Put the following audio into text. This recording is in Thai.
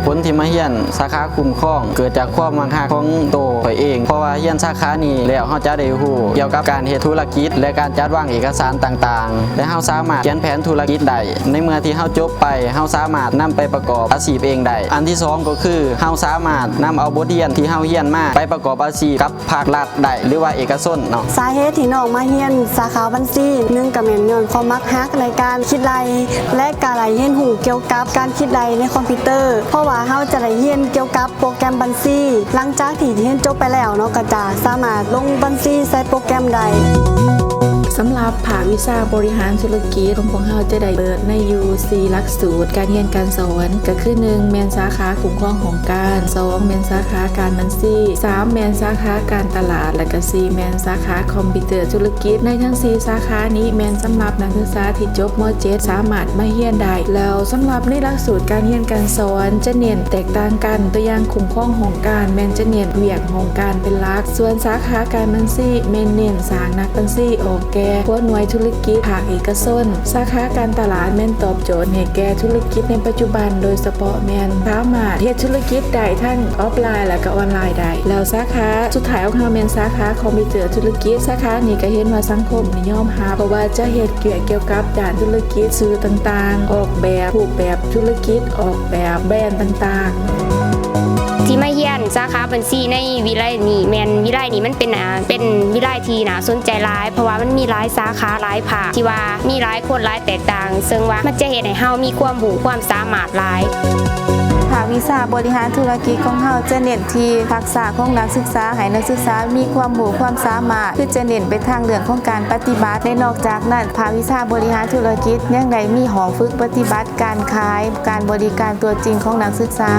คนที่มาเรียนสาขาคุ้มครองเกิดจากความมักหักของตัวข่อยเองเพราะว่าเรียนสาขานี้แล้วเฮาจะได้รู้เกี่ยวกับการเฮ็ดธุรกิจและการจัดวางเอกสารต่างๆและเฮาสามารถเขียนแผนธุรกิจได้ในเมื่อที่เฮาจบไปเฮาสามารถนำไปประกอบอาชีพเองได้อันที่2ก็คือเฮาสามารถนำเอาบทเรียนที่เฮาเรียนมาไปประกอบอาชีพกับภาครัฐได้หรือว่าเอกชนเนาะสาเหตุที่น้องมาเรียนสาขาบัญชี1ก็แม่นย้อนความมักฮักในการคิดไล่และการเรียนรู้เกี่ยวกับการคิดไล่ในคอมพิวเตอร์เพราะว่าเฮาจะได้เรียนเกี่ยวกับโปรแกรมบัญชีหลังจากที่เรียนจบไปแล้วเนาะก็จะสามารถลงบัญชีใส่โปรแกรมใดสำหรับภาควิชาบริหารธุรกิจของพวกเราจะได้เปิดใน UC หลักสูตรการเรียนการสอนก็คือ1แม่นสาขาคุ้มครองของการ2แม่นสาขาการบัญชี3แม่นสาขาการตลาดและก็4แม่นสาขาคอมพิวเตอร์ธุรกิจในทั้ง4สาขานี้แม่นสำหรับนักศึกษาที่จบม.7 สามารถมาเรียนได้แล้วสำหรับในหลักสูตรการเรียนการสอนจะเน้นแตกต่างกันตัวอย่างคุ้มครองของการแม่นจะเน้นเวียกของการเป็นหลักส่วนสาขาการบัญชีแม่นเน้นสร้างนักบัญชีออกแก่พวกหน่วยธุรกิจภาคเอกชนสาขาการตลาดแม่นตอบโจทย์ให้แก่ธุรกิจในปัจจุบันโดยเฉพาะแม่นสามารถเฮ็ดธุรกิจได้ทั้งออฟไลน์และก็ออนไลน์ได้แล้วสาขาสุดท้ายของเราแม่นสาขาคอมพิวเตอร์ธุรกิจสาขานี้ก็เห็นว่าสังคมนิยมหาเพราะว่าจะเฮ็ดเกี่ยวกับด้านธุรกิจสื่อต่างๆออกแบบรูปแบบธุรกิจออกแบบแบรนด์ต่างๆที่มาเรียนสาขาบัญชีในวิไลนี้แมนวิไลนี้มันเป็นวิไลที่น่าสนใจหลายเพราะว่ามันมีหลายสาขาหลายภาคที่ว่ามีหลายคนหลายแตกต่างซึ่งว่ามันจะเฮ็ดให้เฮามีความรู้ความสามารถหลายภาควิชาบริหารธุรกิจของเฮาจะเน้นที่ทักษะของนักศึกษาให้นักศึกษามีความรู้ความสามารถคือจะเน้นไปทางเรื่องของการปฏิบัติและนอกจากนั้นภาควิชาบริหารธุรกิจยังได้มีหอฝึกปฏิบัติการขายการบริการตัวจริงของนักศึกษา